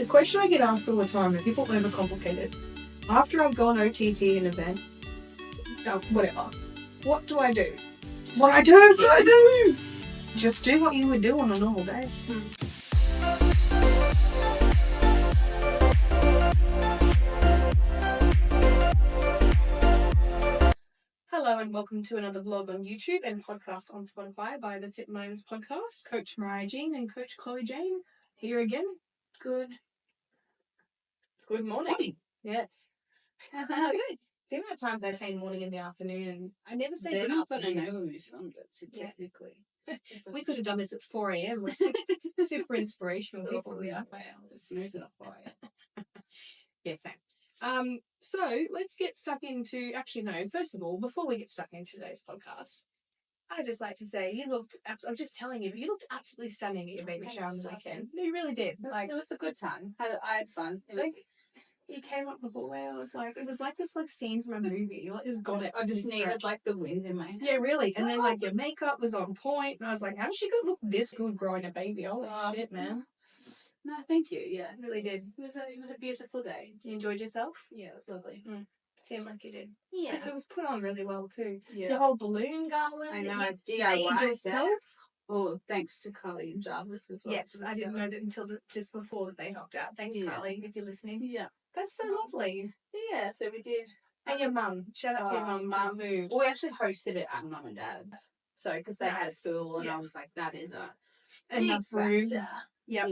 The question I get asked all the time, and people overcomplicate it. After I've gone OTT an event, whatever, what do I do? What I do? Just do what you would do on a normal day. Hello and welcome to another vlog on YouTube and podcast on Spotify by the Fit Minds podcast. Coach Mariah Jean and Coach Chloe Jane here again. Good morning. Yes. Good. The amount of times I say morning in the afternoon, and I never say They're good not going to afternoon. know when we filmed it, so technically. We could have done this at 4 a.m. We're super inspirational people. Probably up hours. Snooze it up fire. Yeah, same. So let's get stuck into, actually no, first of all, before we get stuck into today's podcast, I'd just like to say I'm just telling you looked absolutely stunning at your baby shower this weekend. No, you really did. It was a good time. I had fun. It was... You came up the hallway, it was like this scene from a movie. You just got it. I just needed like the wind in my hair. Yeah, really. And then like your makeup was on point, and I was like, how did she look this good growing a baby? Holy shit, man. No, thank you. Yeah, it really did. It was a beautiful day. You enjoyed yourself? Yeah, it was lovely. Seemed like you did. Yeah. So it was put on really well too. Yeah. The whole balloon garland. I know, I DIY yourself. Oh, thanks to Carly and Jarvis as well. Yes, I didn't know that until just before that they helped out. Thanks, Carly, if you're listening. Yeah. That's so lovely. Yeah, so we did. And your mum. Shout out to your mum for food. Well, we actually hosted it at Mum and Dad's. So, because they had a pool, and I was like, that is enough food. Yep. Yeah.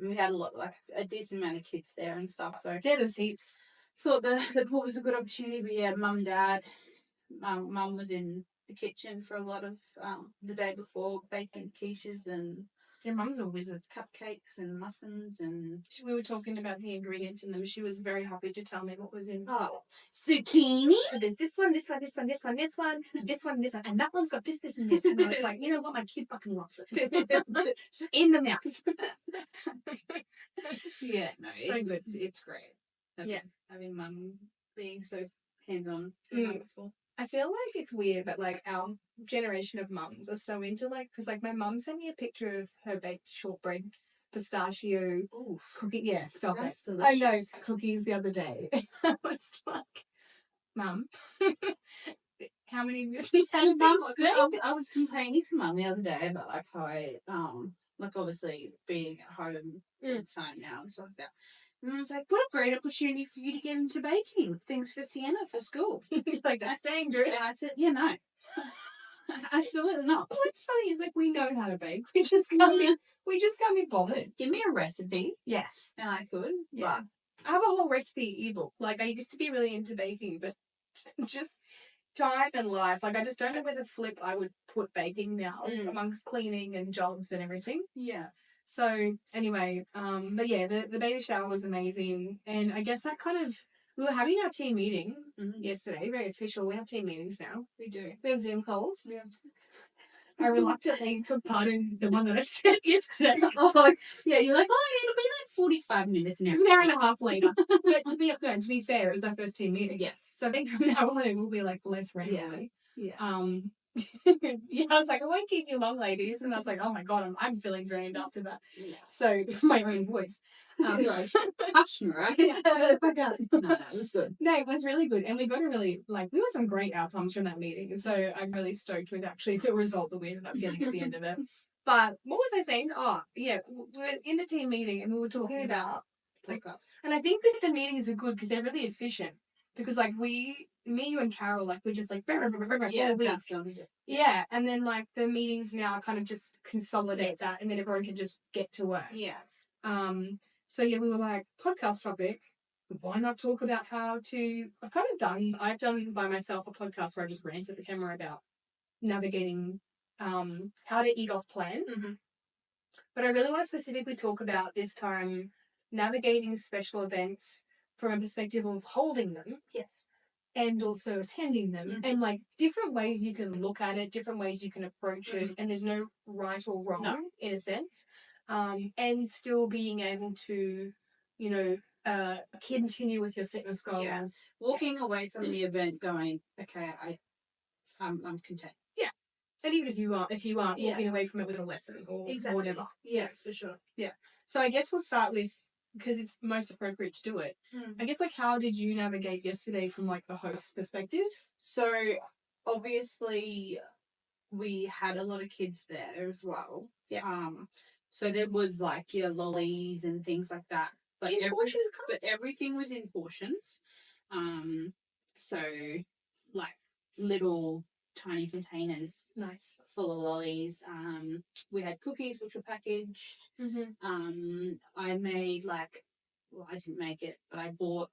We had a decent amount of kids there and stuff. So yeah, there's heaps. Thought the pool was a good opportunity, but yeah, Mum and Dad. Mum was in the kitchen for a lot of the day before, baking quiches and... Your mum's a wizard. Cupcakes and muffins and... We were talking about the ingredients in them. She was very happy to tell me what was in. Oh, zucchini? So there's this one, and that one's got this, and this. And I was like, you know what? My kid fucking loves it. Just in the mouth. Yeah, no, so it's good. It's great. Having Mum being so hands-on. Wonderful. I feel like it's weird that like our generation of mums are so into because my mum sent me a picture of her baked shortbread pistachio cookie. Yeah, stop it. Delicious. I know, cookies the other day. I was like, Mum, how many of you had I was complaining to Mum the other day about like how I obviously being at home all the time now and stuff like that. And I was like, what a great opportunity for you to get into baking. Things for Sienna for school. Like, that's dangerous. And I said, yeah, no. Absolutely not. What's funny is like we know how to bake. We just can't be bothered. Give me a recipe. Yes. And I could. Yeah. But I have a whole recipe ebook. Like I used to be really into baking, but just time and life. Like I just don't know where the flip I would put baking now amongst cleaning and jobs and everything. Yeah. So anyway, but yeah, the baby shower was amazing, and I guess that kind of we were having our team meeting yesterday, very official. We have team meetings now. We do. We have Zoom calls. Yeah. I reluctantly took part in the one that I sent yesterday. Yeah, you're like, it'll be like 45 minutes now. It's an hour and a half later. But to be fair, it was our first team meeting. Yes. So I think from now on it will be like less regularly. Yeah. Yeah, I was like, I won't keep you long, ladies. And I was like, oh my God, I'm feeling drained after that. Yeah. So, my own voice. Hush, right? No, it was good. No, it was really good. And we got we got some great outcomes from that meeting. So I'm really stoked with actually the result that we ended up getting at the end of it. But what was I saying? Oh, yeah, we were in the team meeting and we were talking about podcasts. And I think that the meetings are good because they're really efficient. Because me, you and Carol, we're just yeah, and then the meetings now kind of just consolidate that, and then everyone can just get to work. Yeah. So yeah, we were like, podcast topic. Why not talk about how to? I've done by myself a podcast where I just rant at the camera about navigating, how to eat off plan. Mm-hmm. But I really want to specifically talk about this time navigating special events from a perspective of holding them. Yes. And also attending them, and different ways you can look at it, different ways you can approach it, and there's no right or wrong in a sense, and still being able to, continue with your fitness goals. Yeah. Walking away from the event, going, okay, I'm content. Yeah, and even if you aren't walking away from it with a lesson or whatever. Yeah, for sure. Yeah. So I guess we'll start with, because it's most appropriate to do it. I guess, like, how did you navigate yesterday from, like, the host perspective? So obviously we had a lot of kids there as well. Yeah. So there was like your lollies and things like that. But but everything was in portions. So like little tiny containers Nice. full of lollies. We had cookies which were packaged. I made well, I didn't make it, but I bought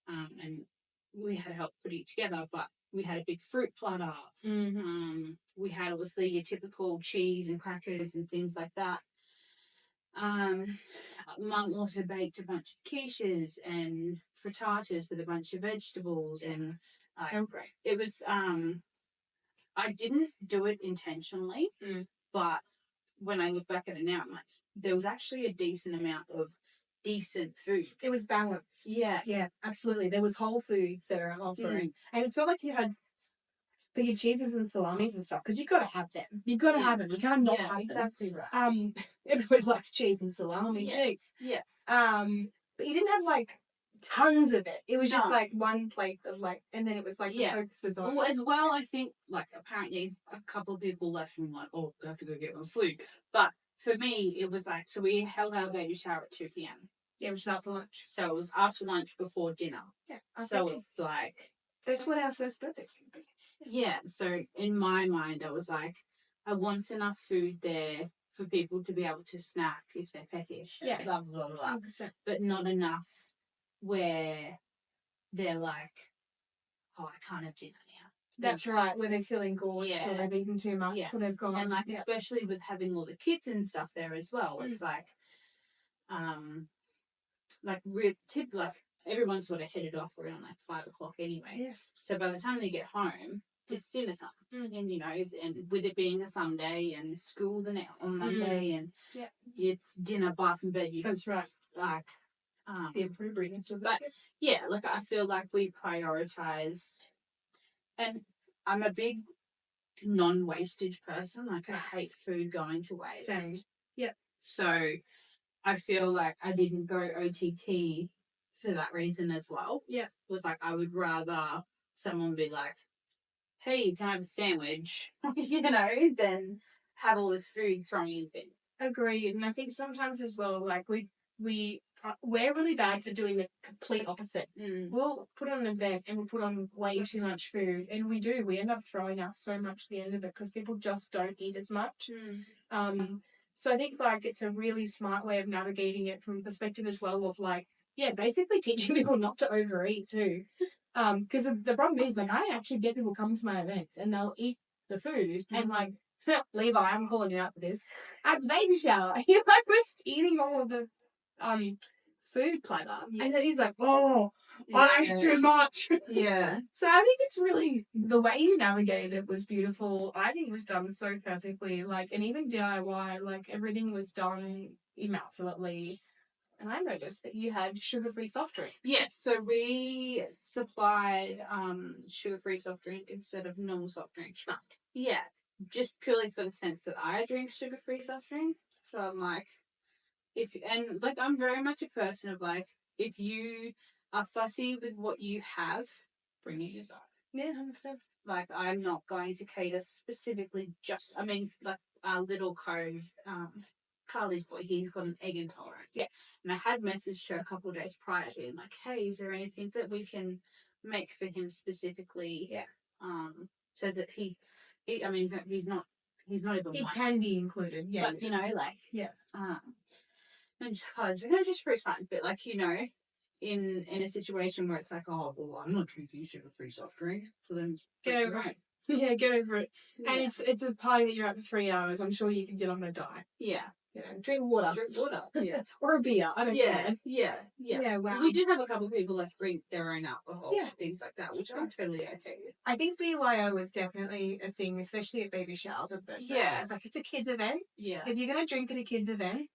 and we had help put it together. But we had a big fruit platter. We had obviously your typical cheese and crackers and things like that. Mum also baked a bunch of quiches and frittatas with a bunch of vegetables and Great. it was I didn't do it intentionally, but when I look back at it now, I'm like, there was actually a decent amount of decent food. It was balanced. Yeah. Yeah, absolutely. There was whole foods that are offering. And it's not like you had bigger cheeses and salamis and stuff, because you've got to have them. You've got to have them. You can't not have them. Exactly right. Everybody likes cheese and salami. Cheese. Yes. But you didn't have, like, tons of it. It was just, like, one plate of, like, and then it was, like, the focus was on. Well, as well, I think, like, apparently a couple of people left and like, oh, I have to go get my food. But for me, it was like, so we held our baby shower at 2 p.m. Yeah, which is after lunch. So it was after lunch before dinner. Yeah. So it's like... That's what our first birthday's going to be. Yeah, so in my mind, I was like, I want enough food there for people to be able to snack if they're peckish. Yeah. Blah, blah, blah, blah. 100%. But not enough where they're like, oh, I can't have dinner now. That's right, where they're feeling gorged or they've eaten too much or they've gone. And like, especially with having all the kids and stuff there as well, it's like everyone's sort of headed off around like 5 o'clock anyway. Yeah. So by the time they get home, it's dinner time. And you know, and with it being a Sunday and school on Monday and it's dinner, bath and bed. That's right. Like the appropriateness of it. But yeah, like I feel like we prioritized, and I'm a big non-wastage person. Like I hate food going to waste. Same. Yep. So I feel like I didn't go OTT for that reason as well. Yeah. It was like I would rather someone be like, hey, can I have a sandwich? You know, than have all this food thrown in the bin. Agreed. And I think sometimes as well, like we're really bad for doing the complete opposite. We'll put on an event and we'll put on way too much food, and we end up throwing out so much at the end of it because people just don't eat as much. So I think like it's a really smart way of navigating it from a perspective as well of like, basically teaching people not to overeat too. Because the problem is, like, I actually get people come to my events and they'll eat the food and like, Levi, I'm calling you out for this. At the baby shower, he like was eating all of the food platter, and then he's like, "Oh, I ate too much." Yeah. So I think it's really the way you navigated it was beautiful. I think it was done so perfectly, like, and even DIY, like everything was done immaculately. And I noticed that you had sugar-free soft drink. Yes, so we supplied sugar-free soft drink instead of normal soft drink. Smart. Yeah, just purely for the sense that I drink sugar-free soft drink. So I'm like, I'm very much a person of like, if you are fussy with what you have, bring it yourself. Yeah, 100%. Like, I'm not going to cater specifically like our little cove, Carly's boy, he's got an egg intolerance. Yes. And I had messaged her a couple of days prior being like, hey, is there anything that we can make for him specifically? Yeah. So that he's not even He one. can be included, yeah. But, you know, like, yeah. And Carly's like, no, just fruit's fine. But, like, you know, in a situation where it's like, oh, well, I'm not drinking sugar-free soft drink, so then get over it. Yeah, get over it. Yeah. And it's a party that you're at for 3 hours. I'm sure you can get on a diet. Yeah. You know, drink water. Yeah. Or a beer. I don't care. Yeah. Yeah, wow. We did have a couple of people that bring their own alcohol. Yeah. Things like that, which I'm totally okay with. I think BYO was definitely a thing, especially at baby showers and birthdays. Yeah. It's like, it's a kid's event. Yeah. If you're going to drink at a kid's event,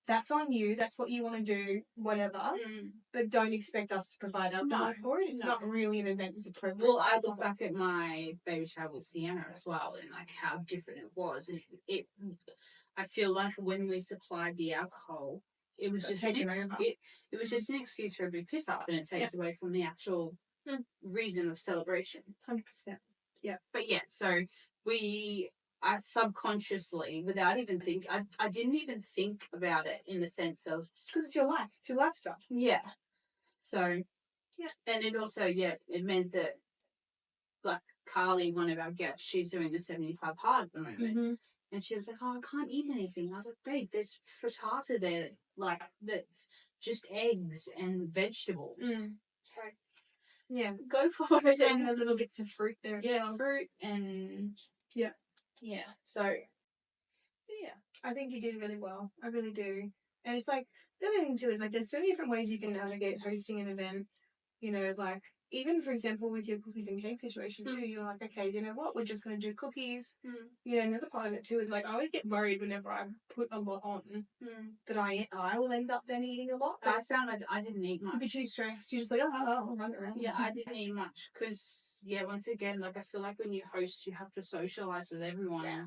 that's on you. That's what you want to do, whatever. But don't expect us to provide alcohol for it. It's not really an event that's appropriate. Well, I look back at my baby shower with Sienna as well and, like, how different it was. I feel like when we supplied the alcohol, it was just it was just an excuse for a big piss up, and it takes away from the actual reason of celebration. 100%. Yeah. But yeah, so I subconsciously, without even I didn't even think about it in the sense of because it's your life, it's your lifestyle. Yeah. So and it also it meant that like Carly, one of our guests, she's doing the 75 hard at the moment, and she was like, "Oh, I can't eat anything." I was like, "Babe, there's frittata there, like that's just eggs and vegetables." So yeah, go for it. And the little bits of fruit there. Yeah, fruit and yeah. So yeah, I think you did really well. I really do. And it's like the other thing too is like there's so many different ways you can navigate hosting an event. You know, like even for example with your cookies and cake situation too, you're like, okay, you know what, we're just going to do cookies. You know, another part of it too is like I always get worried whenever I put a lot on that I will end up then eating a lot. I found I didn't eat much. You'd be too stressed. You're just like, I'll run around. Yeah, I didn't eat much because once again, like I feel like when you host, you have to socialize with everyone. Yeah.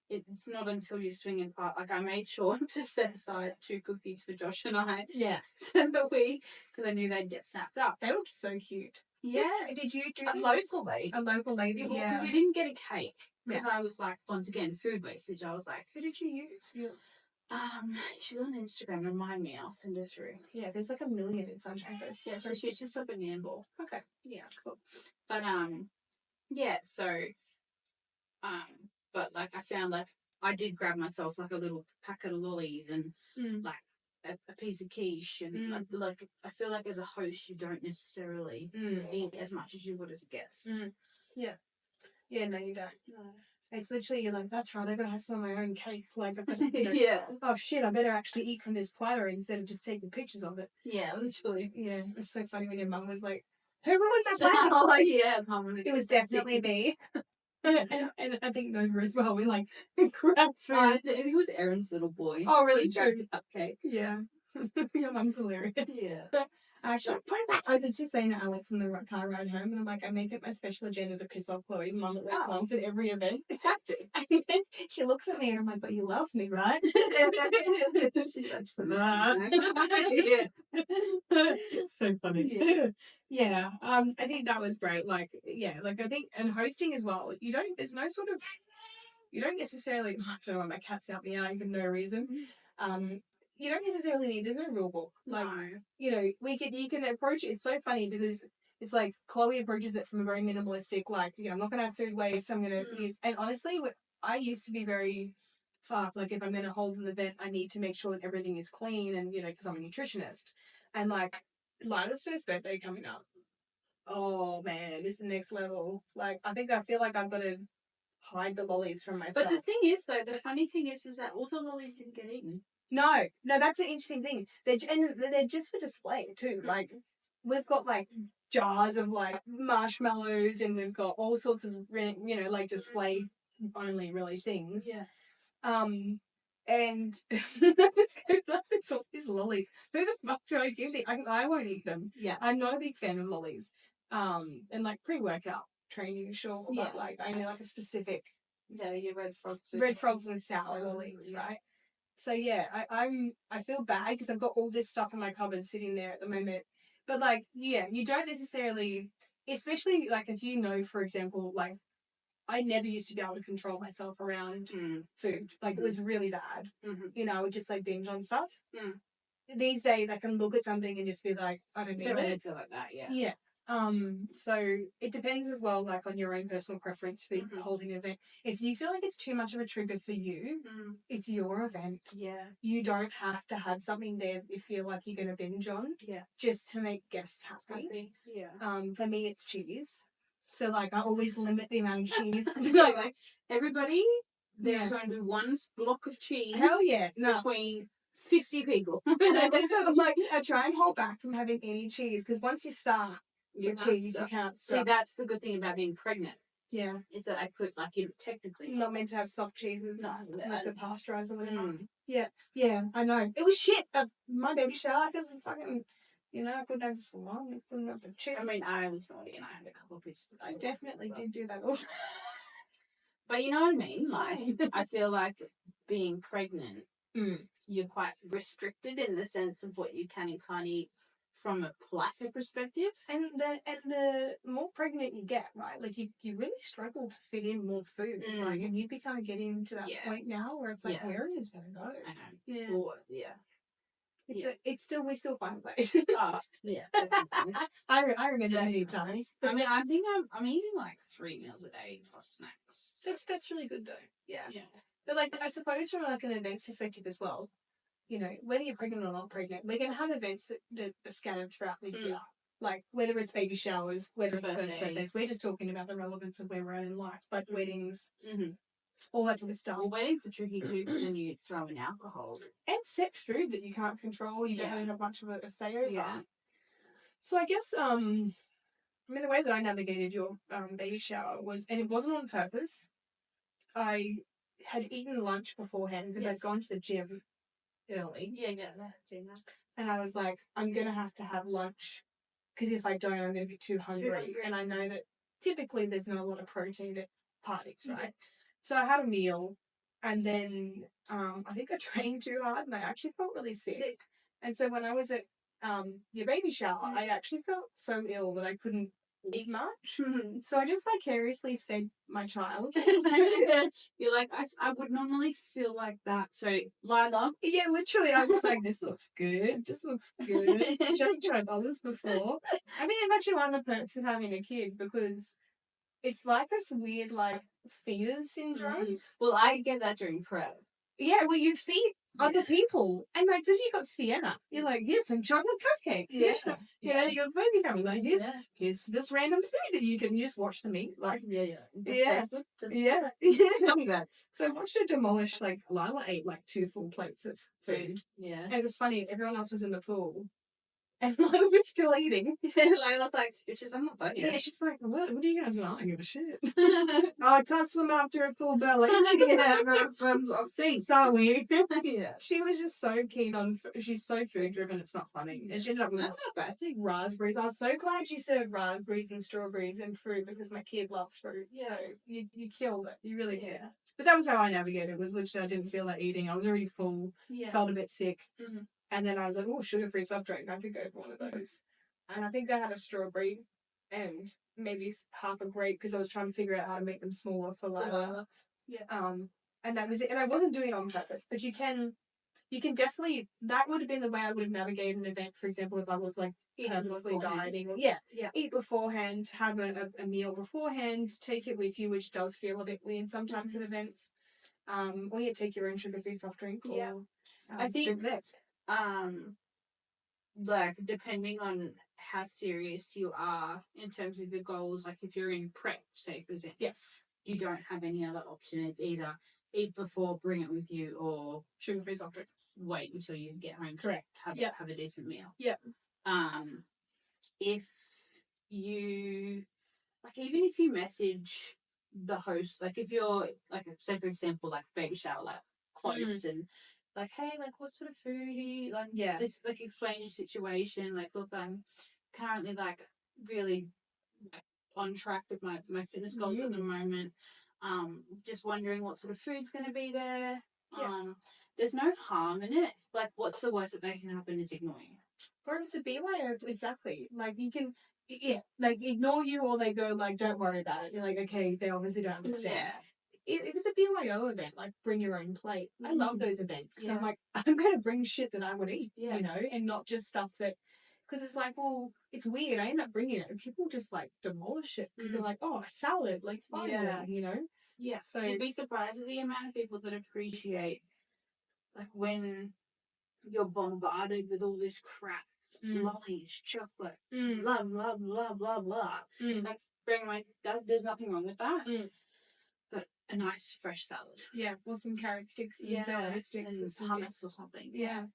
It's not until you swing in part. Like I made sure to set aside 2 cookies for Josh and I. Yeah. So that because I knew they'd get snapped up. They look so cute. Yeah. Did you do a local lady? A local lady. Yeah. We didn't get a cake because I was like, once again, food wastage. I was like, who did you use? She's on Instagram. Remind me, I'll send her through. Yeah, there's like a million in Sunshine Coast. Yeah, so she's just up in Namble. Okay. Yeah, cool. But yeah. So but like I found like I did grab myself like a little packet of lollies and like a piece of quiche and like I feel like as a host you don't necessarily eat as much as you would as a guest. Yeah. Yeah, no, you don't. No. It's literally you're like, that's right, I gotta have some of my own cake. Like, I better, oh shit, I better actually eat from this platter instead of just taking pictures of it. Yeah, literally. Yeah, it's so funny when your mum was like, who ruined my platter? Oh yeah, it was definitely me. and I think Nova as well. We like grabbed food. I think it was Erin's little boy. Oh, really? True. Cupcake. Yeah. Your mum's hilarious. Yeah. Actually, I was just saying to Alex on the car ride home, and I'm like, I make it my special agenda to piss off Chloe's mum at least once at every event. You have to. And then she looks at me and I'm like, but you love me, right? She's like, yeah. It's so funny. Yeah. I think that was great. Like, yeah, like I think, and hosting as well, there's no sort of, you don't necessarily, I don't know why my cat's out meowing for no reason. You don't necessarily need, there's no rule book. Like, you know, you can approach it. It's so funny because it's like Chloe approaches it from a very minimalistic, like, you know, I'm not going to have food waste. I'm going to use, and honestly, I used to be very like if I'm going to hold an event, I need to make sure that everything is clean and, you know, because I'm a nutritionist. And like, Lila's first birthday coming up. Oh man, it's the next level. Like, I feel like I've got to hide the lollies from myself. But the thing is, though, the funny thing is that all the lollies didn't get eaten. No, that's an interesting thing. They're just for display too. Like, we've got like jars of like marshmallows, and we've got all sorts of, you know, like display only really things. Yeah. And it's all these lollies. Who the fuck do I give these? I won't eat them. Yeah. I'm not a big fan of lollies. And like pre-workout training, sure, but like I only like a specific. Yeah, your red frogs and sour lollies, right? So yeah, I feel bad because I've got all this stuff in my cupboard sitting there at the moment. But like, yeah, you don't necessarily, especially like if you know, for example, like I never used to be able to control myself around food. Like it was really bad. You know, I would just like binge on stuff. These days I can look at something and just be like, I don't need it. Feel like that, yeah. Yeah. So it depends as well, like on your own personal preference for holding an event. If you feel like it's too much of a trigger for you, it's your event. Yeah. You don't have to have something there that you feel like you're going to binge on. Yeah. Just to make guests happy. Yeah. For me, it's cheese. So like I always limit the amount of cheese. like everybody, there's going to be one block of cheese. Hell yeah. No. Between 50 people. So like I try and hold back from having any cheese because once you start, you can't stop. See, that's the good thing about being pregnant. Yeah. Is that I could, like, you technically. Not meant to have soft cheeses. No. Unless they're pasteurized or whatever. Yeah. Yeah, I know. It was shit. My baby shower, because fucking, you know, I couldn't have the salon, I couldn't have the cheese. I mean, I was naughty and I had a couple of pieces. I definitely did do that also. But you know what I mean? Like, I feel like being pregnant you're quite restricted in the sense of what you can and can't eat from a platter perspective. And the more pregnant you get, right? Like you really struggle to fit in more food. Like, and you'd be kind of getting to that point now where it's like, where is this going to go? I know. Yeah. Well, yeah. We still find a place. Oh, yeah. Definitely. I remember many times. I mean, I think I'm eating like 3 meals a day plus snacks. So that's really good though. Yeah. Yeah. But like, I suppose from like an events perspective as well, you know, whether you're pregnant or not pregnant, we're going to have events that are scattered throughout the year. Like whether it's baby showers, whether it's first birthdays. We're just talking about the relevance of where we're at in life, like weddings, all that type of stuff. Well, weddings are tricky too because then you throw in alcohol and set food that you can't control. You don't really have much of a say over. Yeah. So I guess I mean the way that I navigated your baby shower was, and it wasn't on purpose. I had eaten lunch beforehand because I'd gone to the gym early. Yeah, I've seen that. And I was like, I'm going to have lunch because if I don't, I'm going to be too hungry. And I know that typically there's not a lot of protein at parties, right? So I had a meal and then I think I trained too hard and I actually felt really sick. And so when I was at your baby shower, I actually felt so ill that I couldn't eat much. So I just vicariously fed my child. You're like, I would normally feel like that. So, Lila. Yeah, literally, I was like, this looks good. This looks good. She hasn't tried others before. I think it's actually one of the perks of having a kid because it's like this weird, like, feeders syndrome. Well, I get that during prep. Yeah, well, you feed other people. And, like, because you got Sienna, you're like, here's some chocolate cupcakes. Yeah. You know, you got baby family. Like, here's this random food that you can just watch them eat. Like, Facebook. Tell me that. So I watched her demolish, like, Lila ate, like, 2 full plates of food. Yeah. And it was funny, everyone else was in the pool. And Lila was still eating. Lila's like, I'm not done yet. Yeah, she's like, what are you guys doing? I don't give a shit. Oh, I can't swim after a full belly. I'll see. Sorry. Yeah. She was just so keen on, she's so food driven, it's not funny. And she ended up with That's not a bad thing. Raspberries. I was so glad you served raspberries and strawberries and fruit because my kid loves fruit. Yeah. So you killed it. You really did. But that was how I navigated. It was literally, I didn't feel like eating. I was already full. Felt a bit sick. And then I was like, oh, sugar-free soft drink. I could go for one of those. And I think I had a strawberry and maybe half a grape because I was trying to figure out how to make them smaller for Lila. Yeah. And that was it. And I wasn't doing it on purpose. But you can definitely, that would have been the way I would have navigated an event, for example, if I was like purposely dieting. Eat beforehand, have a meal beforehand, take it with you, which does feel a bit weird sometimes at events. Or you take your own sugar-free soft drink. Or, I think drink this. Like depending on how serious you are in terms of your goals, like if you're in prep, say for example, you don't have any other option. It's either eat before, bring it with you, or sugar-free soft drink. Wait until you get home. Correct. Have a decent meal. If you even if you message the host, like if you're like say for example like baby shower like close and like, hey, like, what sort of food do you like? This, like, explain your situation. Like, look, I'm currently like really on track with my fitness goals at the moment. Just wondering what sort of food's going to be there. There's no harm in it. Like, what's the worst that can happen is ignoring. Or it's a BYO, exactly. Like, you can, like, ignore you or they go, like, don't worry about it. You're like, okay, they obviously don't understand. Yeah. If it's a BYO event, like bring your own plate. I love those events because I'm like, I'm going to bring shit that I would eat, you know, and not just stuff that, because it's like, well, it's weird. I end up bringing it and people just like demolish it because they're like, oh, a salad, like finally, you know? Yeah. So you'd be surprised at the amount of people that appreciate, like when you're bombarded with all this crap, lollies, chocolate, blah, blah, blah, blah, blah. Like, bearing in mind, there's nothing wrong with that. But a nice fresh salad. Yeah, or some carrot sticks and celery sticks and hummus or something. Yeah.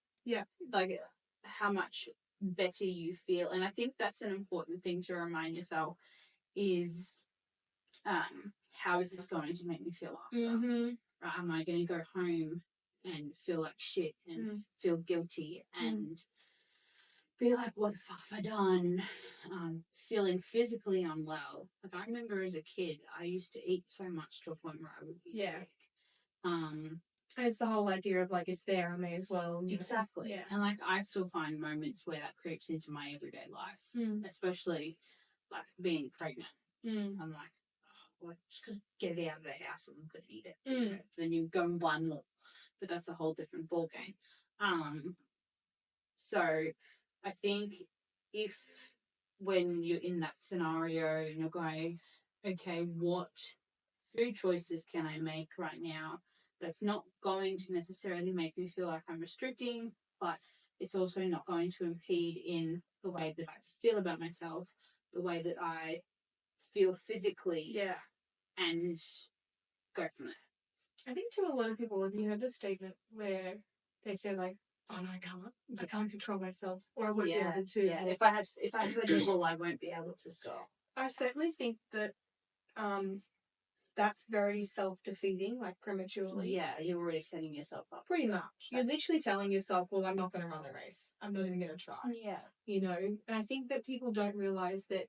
Like how much better you feel. And I think that's an important thing to remind yourself is how is this going to make me feel after? Right, am I going to go home and feel like shit and feel guilty and be like, what the fuck have I done? Feeling physically unwell. Like, I remember as a kid, I used to eat so much to a point where I would be sick. And it's the whole idea of like, it's there, I may as well. Exactly. Yeah. And like, I still find moments where that creeps into my everyday life, especially like being pregnant. I'm like, oh, well, just gonna get it out of the house and I'm gonna eat it. You know? Then you go and buy more, but that's a whole different ball game. So I think if when you're in that scenario and you're going, okay, what food choices can I make right now that's not going to necessarily make me feel like I'm restricting, but it's also not going to impede in the way that I feel about myself, the way that I feel physically, and go from there. I think to a lot of people, have you heard the statement where they say like, "Oh no, I can't control myself, or I won't be able to." Yeah, if I have a nibble, I won't be able to stop. I certainly think that that's very self-defeating, like prematurely. Yeah, you're already setting yourself up. Pretty much. You're literally telling yourself, well, I'm not going to run the race. I'm not even going to try. Yeah. You know? And I think that people don't realize that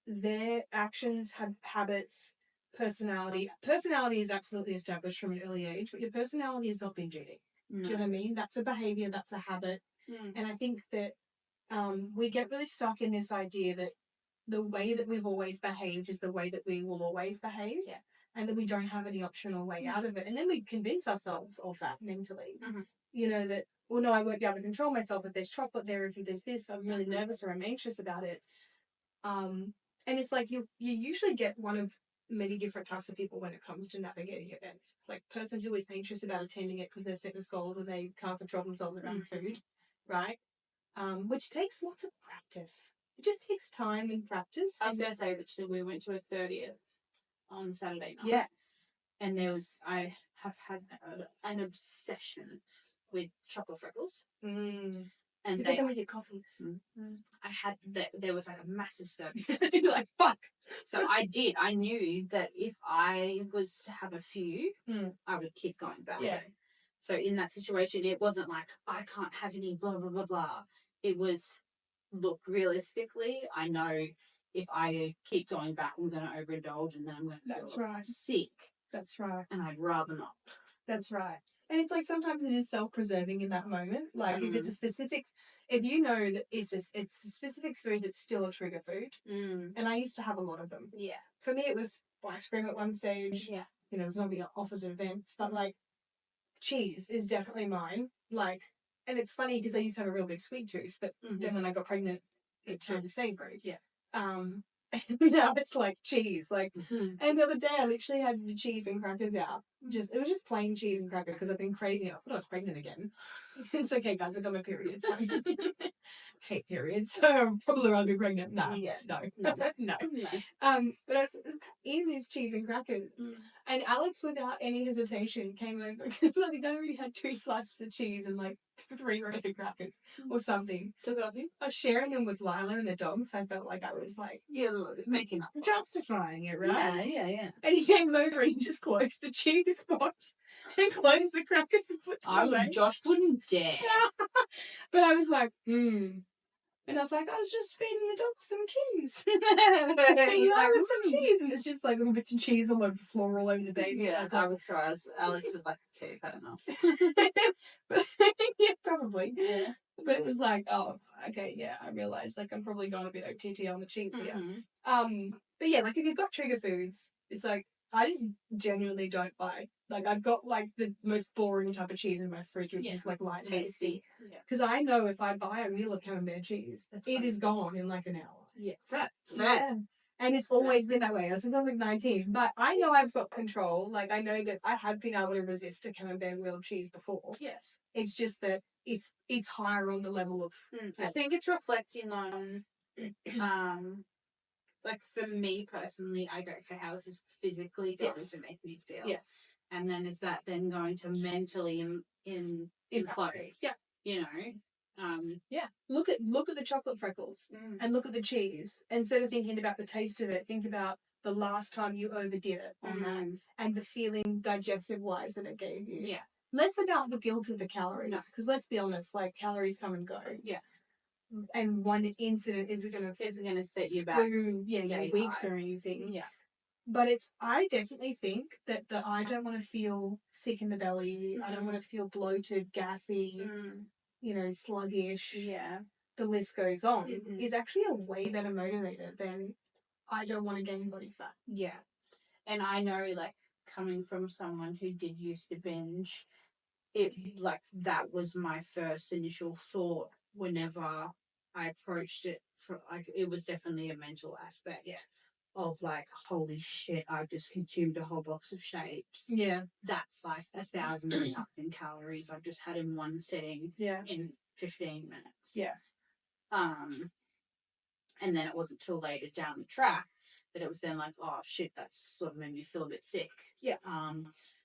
their actions have habits, personality. Personality is absolutely established from an early age, but your personality is not binge eating. Do you know what I mean? That's a behavior, that's a habit. And I think that we get really stuck in this idea that the way that we've always behaved is the way that we will always behave, and that we don't have any optional way out of it. And then we convince ourselves of that mentally. You know, that, well, no, I won't be able to control myself if there's chocolate there, if there's this, I'm really nervous or I'm anxious about it. And it's like you usually get one of many different types of people when it comes to navigating events. It's like person who is anxious about attending it because they're fitness goals and they can't control themselves around food, right? Which takes lots of practice. It just takes time and practice. I was going to say, literally, we went to a 30th on Saturday night. Yeah. And I have had an obsession with chocolate freckles. And you get them with your coffees. I had there was like a massive serving. You're like, fuck. So I did. I knew that if I was to have a few, I would keep going back. Yeah. So in that situation, it wasn't like, I can't have any blah, blah, blah, blah. It was, look, realistically, I know if I keep going back, I'm going to overindulge and then I'm going to feel sick. That's right. And I'd rather not. That's right. And it's like sometimes it is self-preserving in that moment. Like if it's a specific, if you know that it's a specific food that's still a trigger food. And I used to have a lot of them. Yeah. For me, it was ice cream at one stage. Yeah. You know, it was not being offered at events, but like cheese is definitely mine. Like, and it's funny because I used to have a real big sweet tooth, but then when I got pregnant, it turned savory. Yeah. And now it's like cheese. Like, and the other day I literally had the cheese and crackers out. It was just plain cheese and crackers because I've been crazy. I thought I was pregnant again. It's okay, guys. I got my period. It's fine. Hate periods. So I'm probably rather be pregnant. No. But I was eating these cheese and crackers, and Alex, without any hesitation, came over because like I already had 2 slices of cheese and like 3 rows of crackers or something. Took it off you? I was sharing them with Lila and the dogs. So I felt like I was like, making up, justifying it, right? Yeah. And he came over and he just closed the cheese box and closed the crackers and put them away. Josh wouldn't dare. But I was like, And I was like, I was just feeding the dog some cheese. He's like, some cheese. And there's just like little bits of cheese all over the floor, all over the baby. Yeah, Alex is like, okay, fair enough. But, yeah, probably. Yeah. But it was like, oh, okay, yeah, I realised like I'm probably going a bit OTT on the cheese here. But yeah, like if you've got trigger foods, it's like I just genuinely don't buy. Like I've got like the most boring type of cheese in my fridge, which is like light tasty. Because I know if I buy a wheel of camembert cheese, it is gone in like an hour. Yeah, fat. Yeah. And it's always been that way since I was like 19. But I know I've got control. Like I know that I have been able to resist a camembert wheel of cheese before. Yes. It's just that it's higher on the level of. I think it's reflecting on like for me personally, I go, okay, how is this physically going to make me feel? Yes. And then is that then going to mentally implode? Yeah. You know? Yeah. Look at the chocolate freckles and look at the cheese. Instead of thinking about the taste of it, think about the last time you overdid it on that and the feeling digestive wise that it gave you. Yeah. Less about the guilt of the calories. Because let's be honest, like calories come and go. Yeah. And one incident isn't going to set you back. Your weeks or anything. Yeah. But I definitely think that I don't want to feel sick in the belly. I don't want to feel bloated, gassy, sluggish. Yeah. The list goes on. Is actually a way better motivator than I don't want to gain body fat. Yeah. And I know, like, coming from someone who did used to binge, that was my first initial thought whenever I approached it. It was definitely a mental aspect. Yeah. Of like, holy shit, I've just consumed a whole box of shapes. Yeah. That's like 1,000 and something calories I've just had in one sitting. Yeah. In 15 minutes. Yeah. And then it wasn't till later down the track that it was then like, oh shit, that's sort of made me feel a bit sick. Yeah.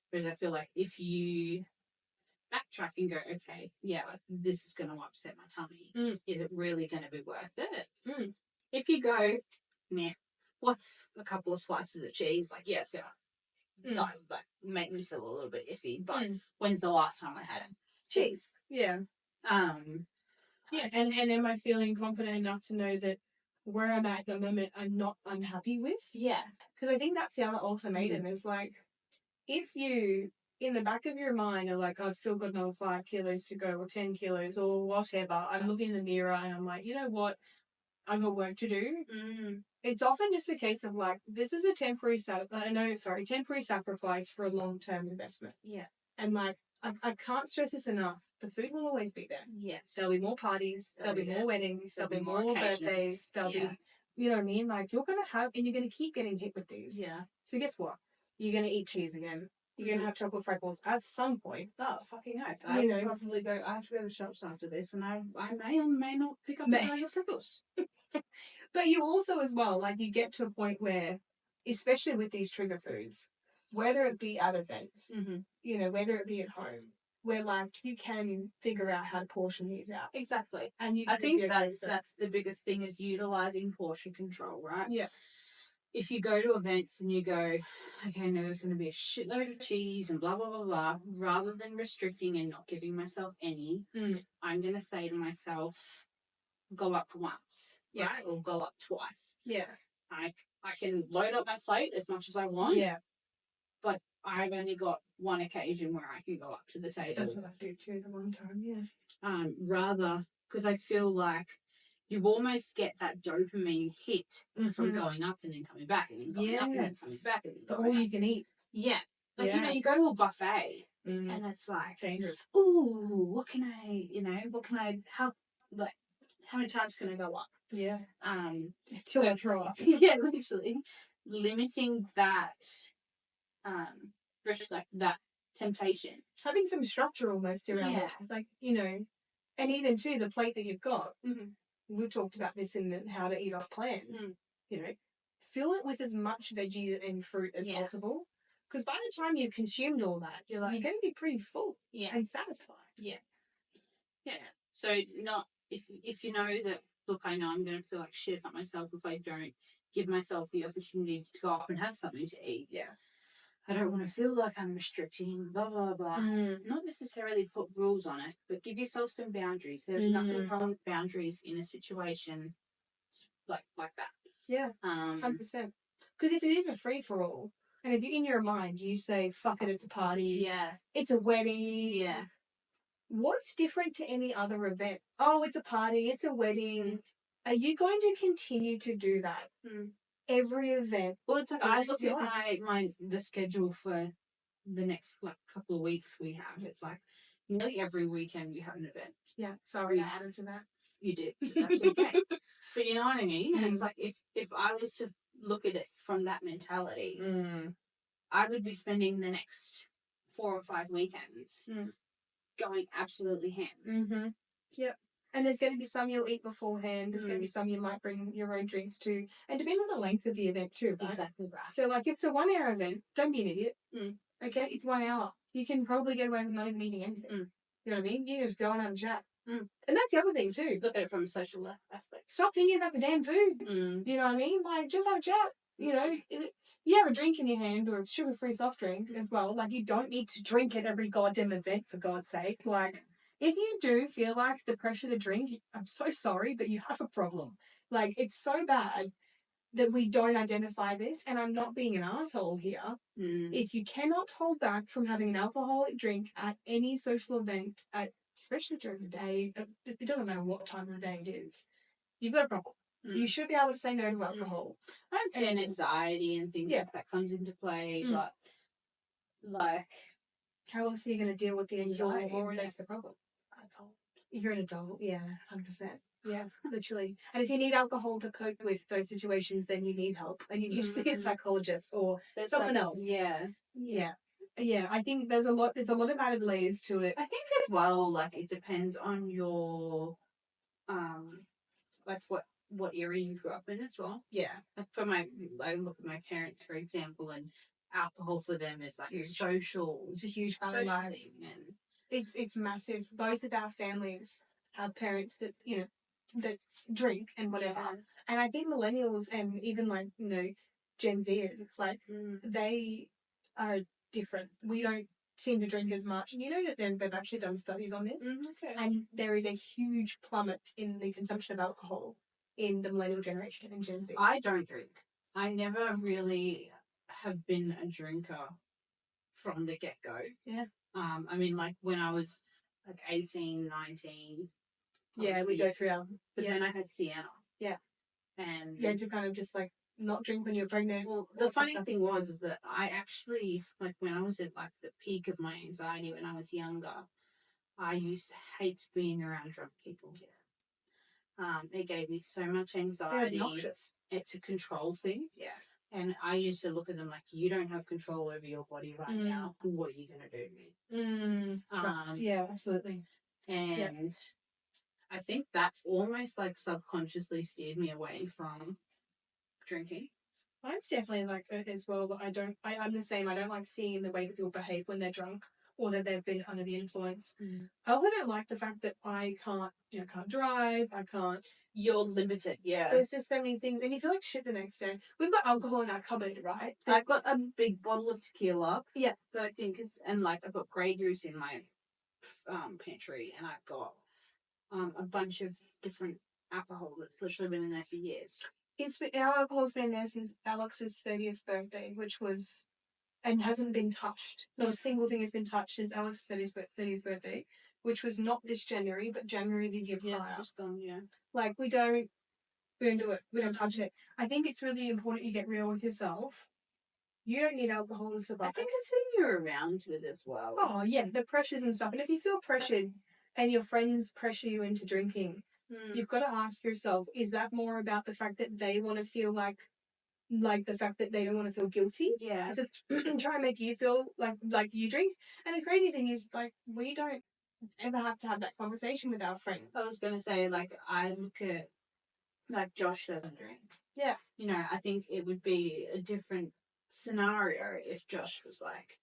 Whereas I feel like if you backtrack and go, okay, yeah, this is going to upset my tummy. Is it really going to be worth it? If you go, meh, what's a couple of slices of cheese? Like, yeah, it's going to make me feel a little bit iffy. But when's the last time I had cheese? Yeah. Yeah, and am I feeling confident enough to know that where I'm at the moment I'm not unhappy with? Yeah. Because I think that's the other ultimatum is like, if you, in the back of your mind, are like, I've still got another 5 kilos to go or 10 kilos or whatever, I'm looking in the mirror and I'm like, you know what? I've got work to do. It's often just a case of like, this is a temporary sacrifice for a long-term investment. Yeah. And like, I can't stress this enough. The food will always be there. Yes. There'll be more parties. There'll be more weddings. There'll be more birthdays. There'll be, you know what I mean? Like, you're going to have, and you're going to keep getting hit with these. Yeah. So guess what? You're going to eat cheese again. You're going to have chocolate freckles at some point. Oh, fucking oath. I probably go, I have to go to the shops after this and I may or may not pick up a bag of freckles. But you also as well, like, you get to a point where, especially with these trigger foods, whether it be at events, whether it be at home, where like you can figure out how to portion these out. Exactly. And I think that's the biggest thing is utilizing portion control, right? Yeah. If you go to events and you go, okay, no, there's going to be a shitload of cheese and blah, blah, blah, blah, rather than restricting and not giving myself any, I'm going to say to myself, go up once, right? Or go up twice. Yeah. I can load up my plate as much as I want. Yeah. But I've only got one occasion where I can go up to the table. That's what I do too the one time, yeah. Rather, because I feel like you almost get that dopamine hit from going up and then coming back and then going up and then coming back. And then all you can eat. Yeah. Like, you go to a buffet and it's like, dangerous. Ooh, how many times can I go up? Yeah. Till I throw up. Yeah, literally. Limiting that, that temptation. Having some structure almost around it. Like, and even too, the plate that you've got, we've talked about this in the How to Eat Off plan, fill it with as much veggie and fruit as possible. Because by the time you've consumed all that, you're going to be pretty full and satisfied. Yeah. Yeah. So if you know that, look, I know I'm going to feel like shit about myself if I don't give myself the opportunity to go up and have something to eat. Yeah. I don't want to feel like I'm restricting, blah, blah, blah. Not necessarily put rules on it, but give yourself some boundaries. There's nothing wrong with boundaries in a situation like that. Yeah, 100%. Because if it is a free-for-all, and if in your mind you say, fuck it, it's a party, it's a wedding, what's different to any other event? Oh, it's a party, it's a wedding. Are you going to continue to do that? Every event? Well, it's like I look at the schedule for the next couple of weeks we have. It's like nearly every weekend we have an event. Yeah, sorry, I added to that. You did. That's okay. But you know what I mean? And it's like if I was to look at it from that mentality, I would be spending the next 4 or 5 weekends going absolutely ham. Yep. And there's going to be some you'll eat beforehand. There's going to be some you might bring your own drinks to. And depending on the length of the event too, right? Exactly right. So, like, if it's a 1 hour event, don't be an idiot. Okay? It's 1 hour. You can probably get away with not even eating anything. You know what I mean? You just go and have a chat. And that's the other thing too. Look at it from a social aspect. Stop thinking about the damn food. You know what I mean? Like, just have a chat. You have a drink in your hand or a sugar-free soft drink as well. Like, you don't need to drink at every goddamn event, for God's sake. Like, if you do feel like the pressure to drink, I'm so sorry, but you have a problem. Like, it's so bad. that we don't identify this, and I'm not being an asshole here. If you cannot hold back from having an alcoholic drink at any social event, especially during the day, it doesn't matter what time of the day it is, you've got a problem. You should be able to say no to alcohol. I understand anxiety and things like that comes into plplay, but like, how else are you going to deal with the anxiety? That's the problem. You're an adult, yeah, 100%. Yeah, literally. And if you need alcohol to cope with those situations, then you need help and you need to see a psychologist or someone else. Yeah. Yeah, I think there's a lot of added layers to it. I think as well, like, it depends on your, like, what area you grew up in as well. Yeah. Like, I look at my parents, for example, and alcohol for them is like huge. It's a huge part of lives. And it's massive. Both of our families have parents that, that drink and whatever. Yeah. And I think millennials and even like, Gen Zers, it's like they are different. We don't seem to drink as much. And you know that they've actually done studies on this. Okay. And there is a huge plummet in the consumption of alcohol in the millennial generation and Gen Z. I don't drink. I never really have been a drinker from the get-go. Yeah. I mean, like, when I was like 18, 19. Yeah, we go through our... But then I had Sienna. Yeah. And you had to kind of just, like, not drink when you were pregnant. Well, the funny thing is that I actually, like, when I was at, like, the peak of my anxiety when I was younger, I used to hate being around drunk people. It gave me so much anxiety. They're obnoxious. It's a control thing. Yeah. And I used to look at them like, you don't have control over your body right now. What are you going to do to me? Trust. Yeah, absolutely. And I think that's almost like subconsciously steered me away from drinking. Mine's definitely like it as well. That I'm the same. I don't like seeing the way that people behave when they're drunk or that they've been under the influence. I also don't like the fact that I can't drive. I can't. You're limited, yeah. There's just so many things, and you feel like shit the next day. We've got alcohol in our cupboard, right? I've got a big bottle of tequila. Yeah. That I think is, and like I've got Grey Goose in my pantry, and I've got a bunch of different alcohol that's literally been in there for years. Our alcohol's been there since Alex's 30th birthday, which was, and hasn't been touched. Not a single thing has been touched since Alex's 30th birthday, which was not this January, but January the year prior. Just gone, yeah. Like, we don't do it. We don't touch it. I think it's really important you get real with yourself. You don't need alcohol to survive. I think it's who you're around with as well. Oh, yeah, the pressures and stuff. And if you feel pressured and your friends pressure you into drinking, you've got to ask yourself, is that more about the fact that they want to feel like the fact that they don't want to feel guilty? Yeah. So try and make you feel like you drink. And the crazy thing is, like, we don't ever have to have that conversation with our friends. I was going to say, like, I look at, like, Josh doesn't drink. Yeah. I think it would be a different scenario if Josh was, like,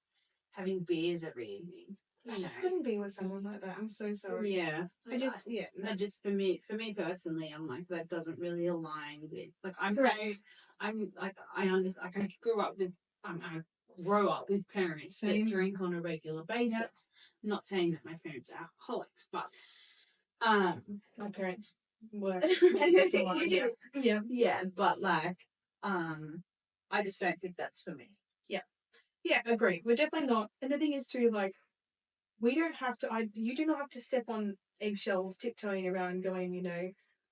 having beers every evening. I just couldn't be with someone like that. I'm so sorry. Yeah. For me personally, I'm like, that doesn't really align with, like, I grew up with, I grow up with parents that drink on a regular basis. Yep. I'm not saying that my parents are alcoholics, but, my parents were. Yeah, but, like, I just don't think that's for me. Yeah, agree. We're definitely not. And the thing is too, like, we don't have to, you do not have to step on eggshells tiptoeing around going,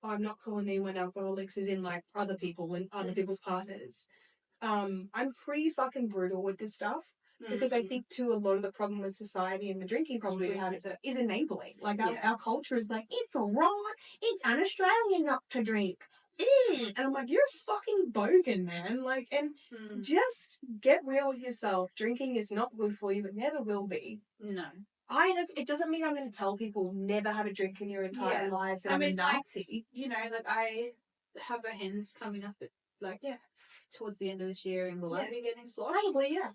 I'm not calling anyone alcoholics as in, like, other people and other people's partners. I'm pretty fucking brutal with this stuff because I think too a lot of the problem with society and the drinking problems we have is enabling. Like, our culture is like, it's alright, it's un-Australian not to drink. And I'm like, you're fucking bogan, man. Like, and just get real with yourself. Drinking is not good for you. It never will be. No. It doesn't mean I'm going to tell people never have a drink in your entire lives. And I'm a Nazi. Like, I have a hens coming up at, like, towards the end of this year, and will I be getting sloshed? Probably, yeah.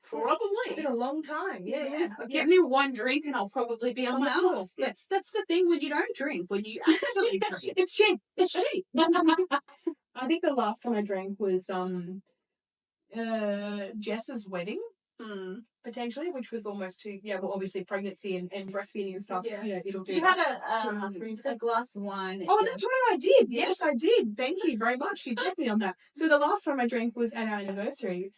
Probably. It's been a long time. Yeah. Give me one drink and I'll probably be on my ass. That's the thing when you don't drink, when you actually drink. It's cheap. It's cheap. I think the last time I drank was Jess's wedding. potentially, which was almost too, well, obviously pregnancy and breastfeeding and stuff, Yeah. it'll do You that. had a glass of wine. Oh, that's right, I did. Yes, I did. Thank you very much. You took me on that. So the last time I drank was at our anniversary,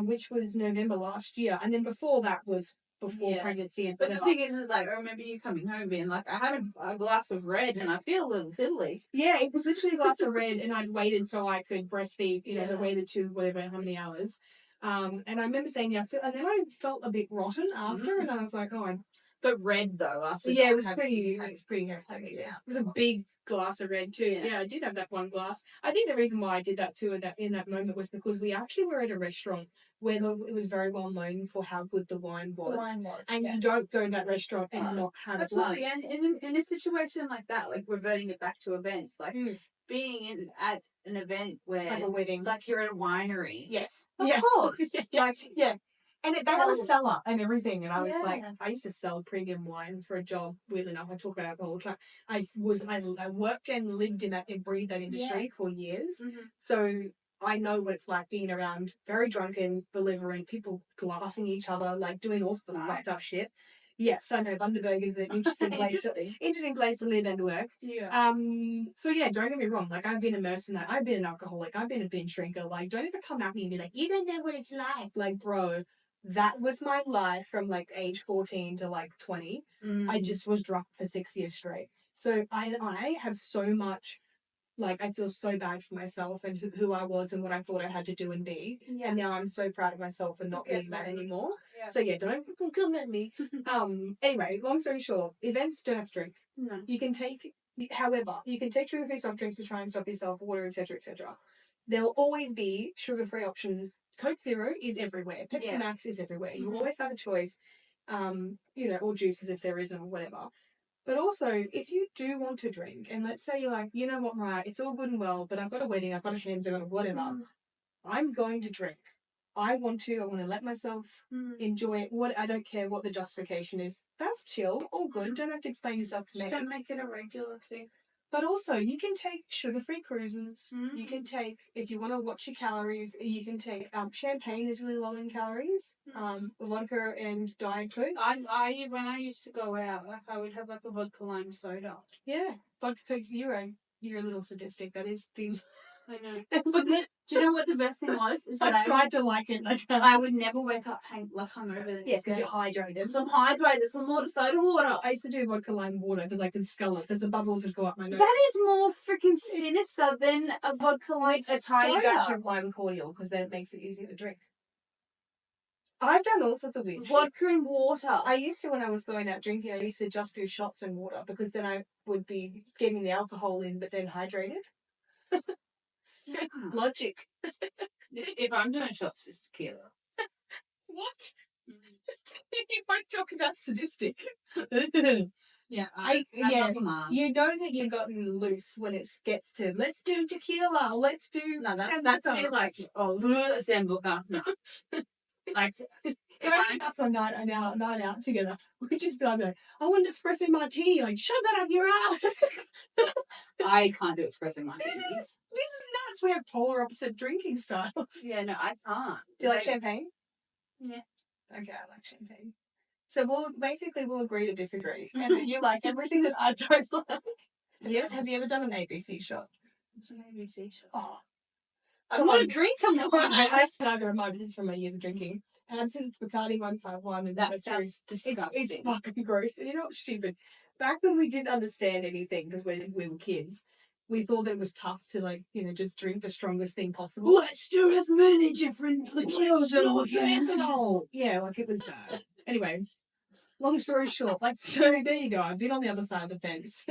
which was November last year. And then before that was before pregnancy. But the thing is like, I remember you coming home being like, I had a glass of red and I feel a little fiddly. Yeah, it was literally a glass of red and I'd waited so I could breastfeed, so I waited to whatever, how many hours. And I remember saying, and then I felt a bit rotten after and I was like, oh, but red though after. Yeah, it was pretty hectic. Yeah. It was a big glass of red too. Yeah, I did have that one glass. I think the reason why I did that too in that moment was because we actually were at a restaurant where it was very well known for how good the wine was. And you don't go to that restaurant and not have a glass. And in a situation like that, like reverting it back to events, like being at an event where like a wedding, like you're at a winery. Yes. Of course. And they had a cellar and everything, and I was like, I used to sell premium wine for a job. Weirdly enough, I talk about alcohol all the time. I worked and lived in that and breathed that industry for years, so I know what it's like being around very drunken, belligerent people, glassing each other, like doing all sorts of fucked up shit. Yes, I know Bundaberg is an interesting place to live and work. Yeah. So yeah, don't get me wrong. Like I've been immersed in that. I've been an alcoholic. I've been a binge drinker. Like, don't ever come at me and be like, you don't know what it's like. Like, bro, that was my life from like age 14 to like 20. I just was drunk for 6 years straight. So I have so much, like, I feel so bad for myself and who I was and what I thought I had to do and be. Yeah. And now I'm so proud of myself for not being that anymore. Yeah. So yeah, don't come at me. Anyway, long story short, events don't have to drink. No. You can take sugar-free soft drinks to try and stop yourself, water, etc., etc. There'll always be sugar-free options. Coke Zero is everywhere. Pepsi Max is everywhere. You always have a choice. Or juices if there isn't or whatever. But also, if you do want to drink, and let's say you're like, you know what, right, it's all good and well, but I've got a wedding, I've got a hands-on, whatever, I'm going to drink. I want to let myself enjoy it. I don't care what the justification is. That's chill, all good. Don't have to explain yourself to me. Just don't make it a regular thing. But also, you can take sugar-free cruises. You can take, if you want to watch your calories, you can take, champagne is really low in calories. Vodka and Diet Coke. When I used to go out, like I would have like a vodka lime soda. Yeah, vodka Coke Zero. You're a little sadistic. That is the... I know. But do you know what the best thing was? Is that I tried to like it. I would never wake up hungover. Yeah, because you're hydrated. So I'm hydrated. So more soda water. I used to do vodka lime water because I could scull it because the bubbles would go up my nose. That is more freaking sinister than a vodka lime soda. A tiny dash of lime cordial because then it makes it easier to drink. I've done all sorts of weird vodka and water. I used to, when I was going out drinking, I used to just do shots and water because then I would be getting the alcohol in but then hydrated. Logic. If I'm doing shots, it's tequila. What? You won't talk about sadistic. Yeah, you know that you've gotten loose when it gets to let's do tequila, let's do. No, that's me like Sambuca. No, like if that's a night out together, we just be like, I want an espresso martini. Like, shove that up your ass. I can't do espresso martinis. This is nuts. We have polar opposite drinking styles. Yeah, no, I can't. Do you like champagne? Yeah. Okay, I like champagne. So we'll agree to disagree. And then you like everything that I don't like. Yeah. Have you ever done an ABC shot? What's an ABC shot? Oh. I'm not a drinker. I neither am I, but this is from my years of drinking. Absinthe, Bacardi 151. And that sounds disgusting. It's fucking gross. And you know what's stupid? Back when we didn't understand anything because we were kids, we thought that it was tough to just drink the strongest thing possible. Let's do as many different liqueurs as all. Yeah, like it was bad. Anyway, long story short, so there you go. I've been on the other side of the fence.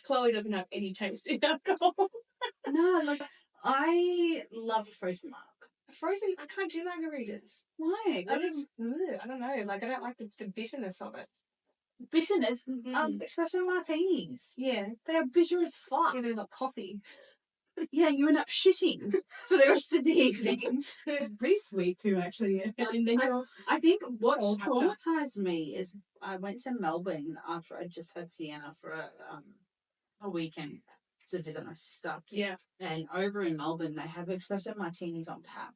Chloe doesn't have any taste in alcohol. No, I love a frozen marg. I can't do margaritas. Why? I don't know. I don't like the bitterness of it. Bitterness? Espresso martinis. Yeah. They are bitter as fuck. Yeah, they're like coffee. Yeah, you end up shitting for the rest of the evening. They're pretty sweet too, actually. And then I think what's traumatized me is I went to Melbourne after I just had Sienna for a weekend to visit my sister. Yeah. And over in Melbourne, they have espresso martinis on tap.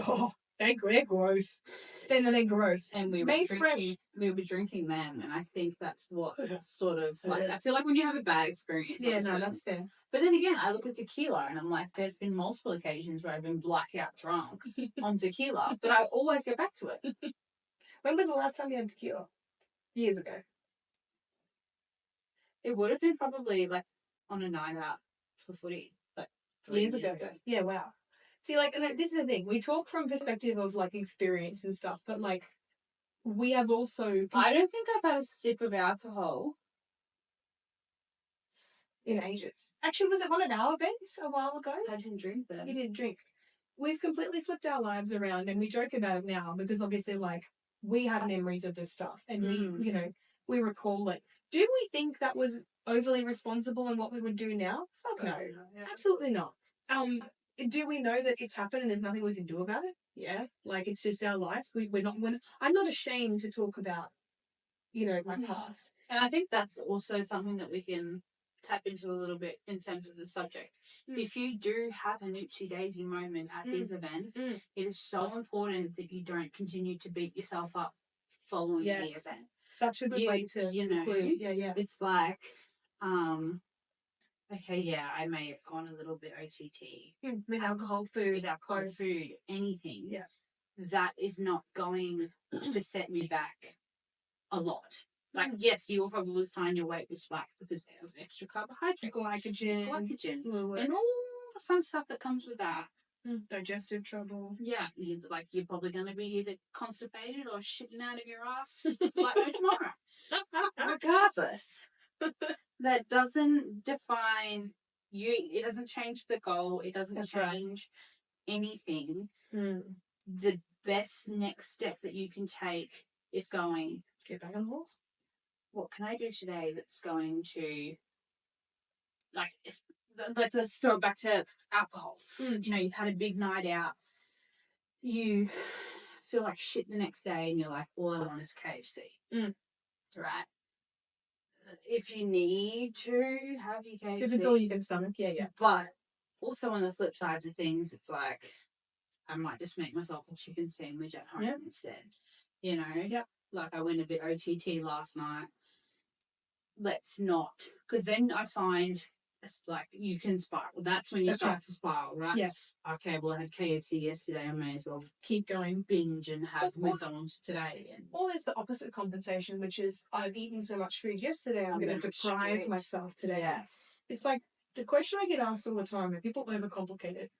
Oh, They're gross. They're gross. And we Made fresh. We were drinking them, and I think that's what sort of like. I feel like when you have a bad experience, Yeah, no, obviously. that's fair. But then again, I look at tequila, and I'm like, there's been multiple occasions where I've been blackout drunk on tequila, but I always go back to it. When was the last time you had tequila? Years ago. It would have been probably like on a night out for footy, like 3 years ago. Yeah, wow. See, like, and this is the thing. We talk from perspective of like experience and stuff, but like, we have also. I don't think I've had a sip of alcohol in ages. Actually, was it one of our events a while ago? I didn't drink them. You didn't drink. We've completely flipped our lives around, and we joke about it now because obviously, like, we have memories of this stuff, and we recall it. Do we think that was overly responsible in what we would do now? Fuck no, absolutely not. Do we know that it's happened and there's nothing we can do about it? Yeah, like it's just our life. We're not. I'm not ashamed to talk about, my past. And I think that's also something that we can tap into a little bit in terms of the subject. If you do have an oopsie daisy moment at these events, it is so important that you don't continue to beat yourself up following the event. Such a good way to conclude. Yeah. It's like, okay, yeah, I may have gone a little bit OTT. With alcohol, food, anything. Yeah. That is not going to set me back a lot. Like, yes, you will probably find your weight was back because there's extra carbohydrates, glycogen, and all the fun stuff that comes with that. Digestive trouble. Yeah, you're probably going to be either constipated or shitting out of your ass like no tomorrow. Regardless, that doesn't define you. It doesn't change the goal. It doesn't change anything. The best next step that you can take is going, get back on the horse. What can I do today that's going to, like let's go back to alcohol. You've had a big night out. You feel like shit the next day and you're like, all I want is KFC. Right? If you need to have your KFC. If it's all you can stomach, yeah. But also on the flip sides of things, it's like, I might just make myself a chicken sandwich at home instead. Yep. Like I went a bit OTT last night. Let's not, because then I find it's like you can spiral. That's when you start to spiral, right? Yeah. Okay, well, I had KFC yesterday. I may as well keep going, binge and have McDonald's today. Or there's the opposite compensation, which is I've eaten so much food yesterday, I'm going to deprive myself today. Yes. It's like the question I get asked all the time, and people overcomplicate it.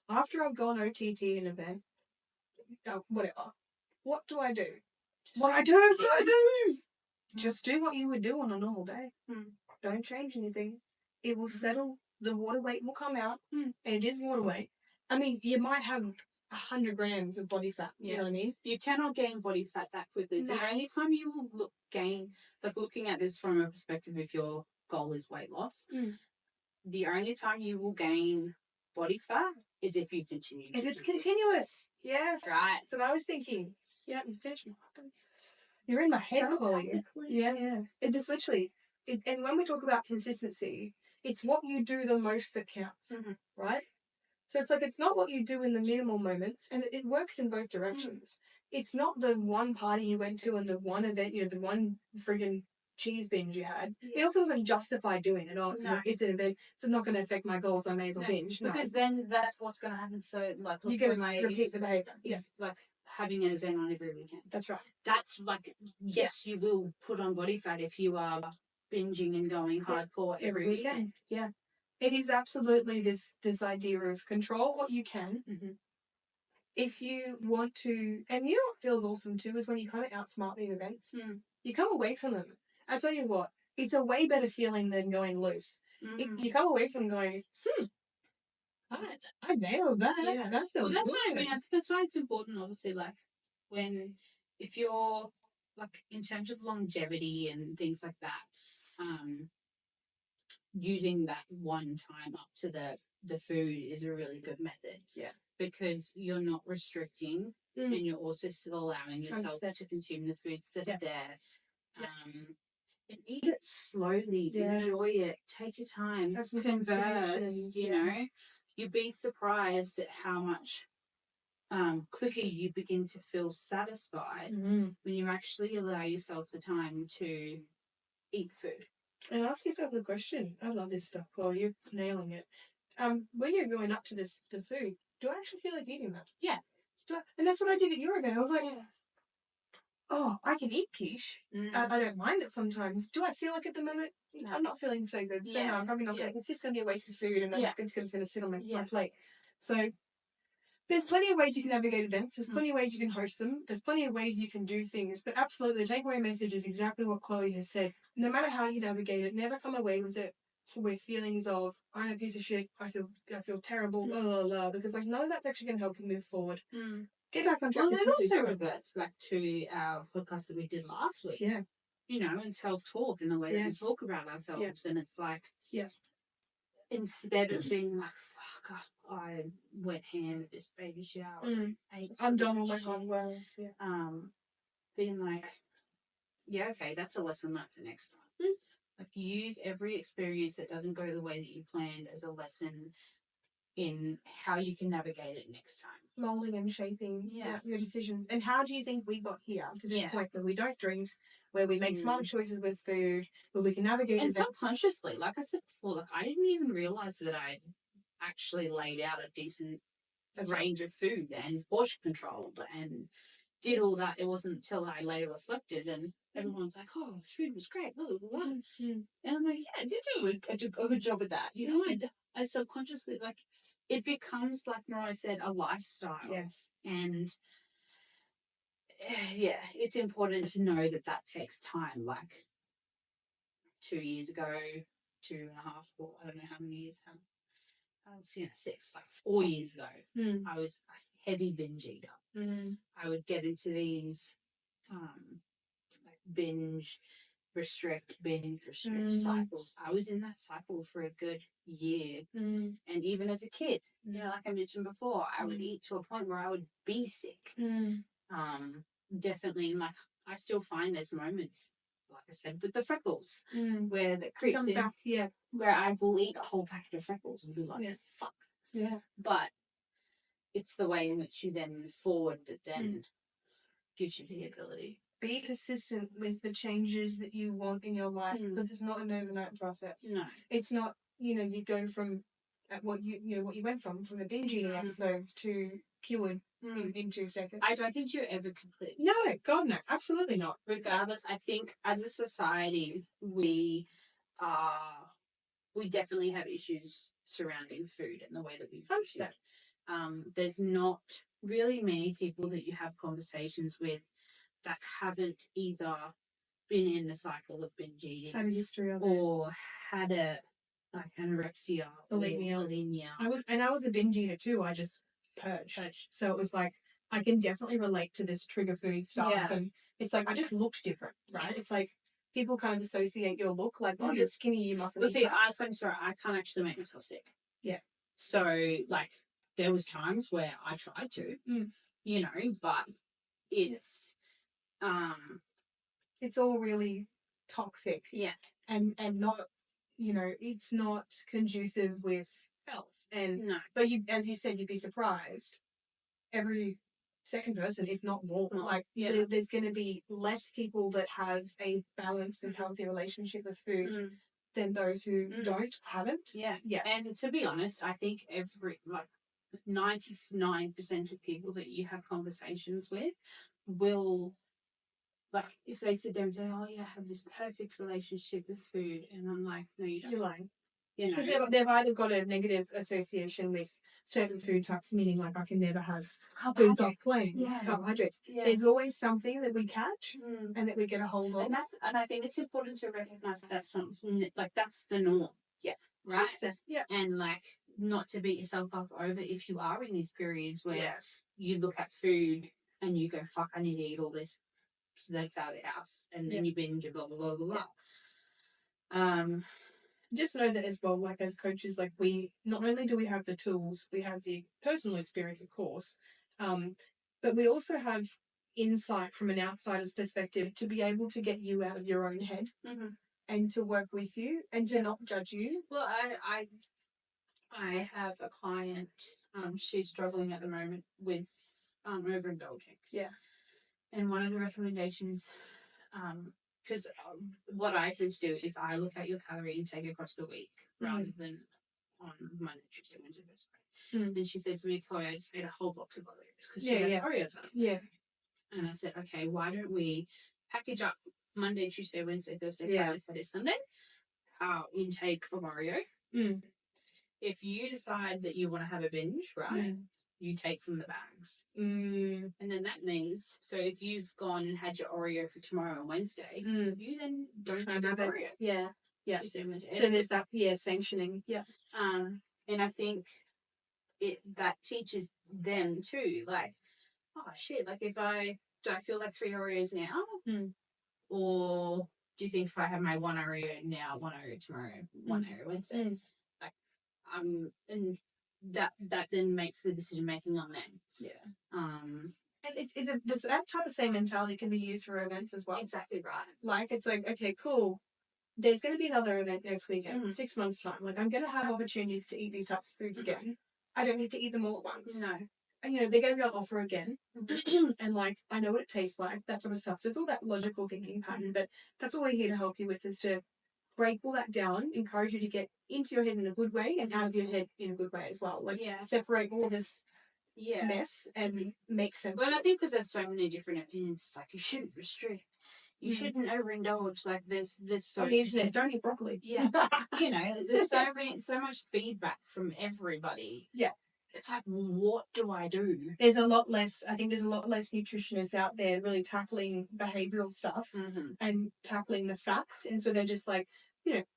After I've gone OTT an event, whatever, what do I do? What I do? Just do what you would do on a normal day. Don't change anything. It will settle. The water weight will come out. And it is water weight. I mean, you might have 100 grams of body fat. You know what I mean? You cannot gain body fat that quickly. No. The only time you will looking at this from a perspective if your goal is weight loss, the only time you will gain body fat is if you continue. If it's continuous. Yes. Right. That's what I was thinking. Yeah, you finished my You're in my head, Chloe. Yeah. It's literally, and when we talk about consistency, it's what you do the most that counts, right? So it's like, it's not what you do in the minimal moments, and it works in both directions. It's not the one party you went to and the one event, the one friggin' cheese binge you had. It also doesn't justify doing it. It's an event, it's not going to affect my goals, I may as well binge. Because then that's what's going to happen. So, like, you're going to repeat the behaviour. It's like having an event on every weekend. That's right. That's like, yes, you will put on body fat if you are binging and going hardcore every weekend. Yeah. It is absolutely this idea of control what you can. If you want to, and you know what feels awesome too is when you kind of outsmart these events. You come away from them. I tell you what, it's a way better feeling than going loose. You come away from going, I nailed that. Yeah. That feels that's good. what I mean. That's why it's important, obviously, like if you're like in terms of longevity and things like that, using that one time up to the food is a really good method. Yeah. Because you're not restricting and you're also still allowing yourself to consume the foods that are there. And eat it slowly, enjoy it, take your time, converse, you'd be surprised at how much quicker you begin to feel satisfied when you actually allow yourself the time to eat the food. And ask yourself the question. I love this stuff, Paul. You're nailing it. When you're going up to the food, do I actually feel like eating that? Yeah. And that's what I did a year ago. I was like, oh, I can eat quiche. I don't mind it sometimes. Do I feel like at the moment? No. I'm not feeling so good. So no, I'm probably not going to. It's just going to be a waste of food, and it's just going to sit on my plate. So there's plenty of ways you can navigate events. There's plenty of ways you can host them. There's plenty of ways you can do things. But absolutely, the takeaway message is exactly what Chloe has said. No matter how you navigate it, never come away with it with feelings of, I'm a piece of shit, I feel terrible, blah, blah, blah. Because, like, no, that's actually going to help you move forward. Get back on track. Well, it also reverts back to our podcast that we did last week. Yeah. You know, and self-talk and the way that we talk about ourselves. Yeah. And it's like, instead of being like, fuck, I went ham at this baby shower. I'm done with my homework. Being like, yeah, okay, that's a lesson learned for next time. Like, use every experience that doesn't go the way that you planned as a lesson in how you can navigate it next time. Molding and shaping your decisions. And how do you think we got here to this point where we don't drink, where we make smart choices with food, where we can navigate and events? Subconsciously, like I said before, like I didn't even realise that I'd actually laid out a decent range of food and portion controlled and did all that. It wasn't until I later reflected and everyone's like, oh, the food was great, blah, blah, blah. And I'm like, yeah, I did do a good job with that. You know, I subconsciously, like, it becomes, like Nora said, a lifestyle. Yes. And, it's important to know that takes time. Like, 2 years ago, 2.5, 4, I don't know how many years, I was 6, like 4 years ago, I was a heavy binge eater. I would get into these like binge restrict cycles. I was in that cycle for a good year. And even as a kid, you know, like I mentioned before, I would eat to a point where I would be sick. Definitely, like, I still find there's moments, like I said, with the freckles, where that creeps in, back, where I will eat a whole packet of freckles and be like, fuck. Yeah. But it's the way in which you then move forward that then gives you the ability. Be persistent with the changes that you want in your life, because it's not an overnight process. No. It's not, you know, you go from what you went from the binge eating episodes to cured in 2 seconds. I don't think you're ever complete. No, God no, absolutely not. Regardless, I think as a society we definitely have issues surrounding food and the way that we 100%. There's not really many people that you have conversations with that haven't either been in the cycle of binge eating, had a history of or had a like anorexia, bulimia. I was a binge eater too. I just purged. So it was like, I can definitely relate to this trigger food stuff, and it's like I just looked different, right? It's like people kind of associate your look, like, oh, you're skinny, you mustn't. Well, see, I can't actually make myself sick. Yeah. So, like, there was times where I tried to, you know, but it's all really toxic. Yeah. And not, you know, it's not conducive with health. And no. But you, as you said, you'd be surprised. Every second person, if not more, there's going to be less people that have a balanced and healthy relationship with food than those who haven't. Yeah. And to be honest, I think 99% of people that you have conversations with will, like, if they sit down and say, oh yeah, I have this perfect relationship with food, and I'm like, no, you don't. You're lying. You know, because they've either got a negative association with certain food types, meaning like I can never have foods off plain carbohydrates. Yeah. There's always something that we catch and that we get a hold of, and I think it's important to recognize that's not like that's the norm. Yeah, right. 100%. Yeah, and like not to beat yourself up over if you are in these periods where you look at food and you go, fuck, I need to eat all this, so that's out of the house, and then you binge and blah blah blah blah blah. Just know that as well, like as coaches, like we not only do we have the tools, we have the personal experience, of course, but we also have insight from an outsider's perspective to be able to get you out of your own head and to work with you and to not judge you. Well, I have a client, she's struggling at the moment with overindulging. Yeah. And one of the recommendations, because what I tend to do is I look at your calorie intake across the week rather than on Monday, Tuesday, Wednesday, Thursday. And she said to me, Chloe, I just ate a whole box of Oreos because she has Oreos on. Yeah. And I said, okay, why don't we package up Monday, Tuesday, Wednesday, Thursday, Friday, Saturday, Sunday, our intake of Oreo. If you decide that you want to have a binge, right, you take from the bags. And then that means, so if you've gone and had your Oreo for tomorrow and Wednesday, you then don't have Oreo. Yeah. Yeah. Tuesday, Wednesday. So there's that, sanctioning. Yeah. And I think that teaches them too, like, oh shit, like do I feel like 3 Oreos now? Or do you think if I have my 1 Oreo now, 1 Oreo tomorrow, 1 Oreo Wednesday, like and that then makes the decision making on them. Yeah. And it's that type of same mentality can be used for events as well. Exactly right. Like it's like, okay, cool. There's going to be another event next weekend, 6 months time. Like I'm going to have opportunities to eat these types of foods again. I don't need to eat them all at once. No. And they're going to be on offer again. And like, I know what it tastes like, that sort of stuff. So it's all that logical thinking pattern, but that's all we're here to help you with, is to break all that down, encourage you to get into your head in a good way and out of your head in a good way as well. Like separate all this mess and make sense. Well, I think because there's so many different opinions, like you shouldn't restrict. You shouldn't overindulge. Like there's so on the internet, don't eat broccoli. Yeah. There's so much feedback from everybody. Yeah. It's like, what do I do? There's a lot less nutritionists out there really tackling behavioural stuff and tackling the facts. And so they're just like,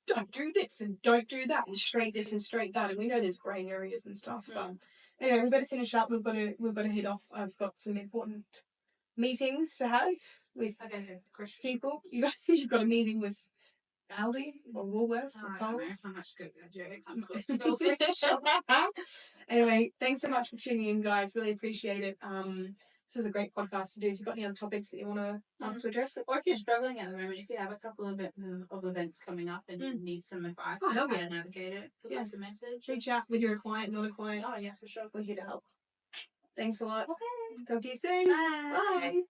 don't do this and don't do that and straight this and straight that. And we know there's grey areas and stuff. But anyway, we've got to finish up. We've got to head off. I've got some important meetings to have with people. You've got a meeting with Aldi or Woolworths or Coles. I'm not scared of that. Anyway, thanks so much for tuning in, guys. Really appreciate it. This is a great podcast to do. If you've got any other topics that you want to ask to address, or if you're struggling at the moment, if you have a couple of events coming up and you need some advice on how to navigate it, put us a message. Reach out with you're a client, not a client. Oh yeah, for sure. We're here to help. Thanks a lot. Okay. Talk to you soon. Bye. Bye.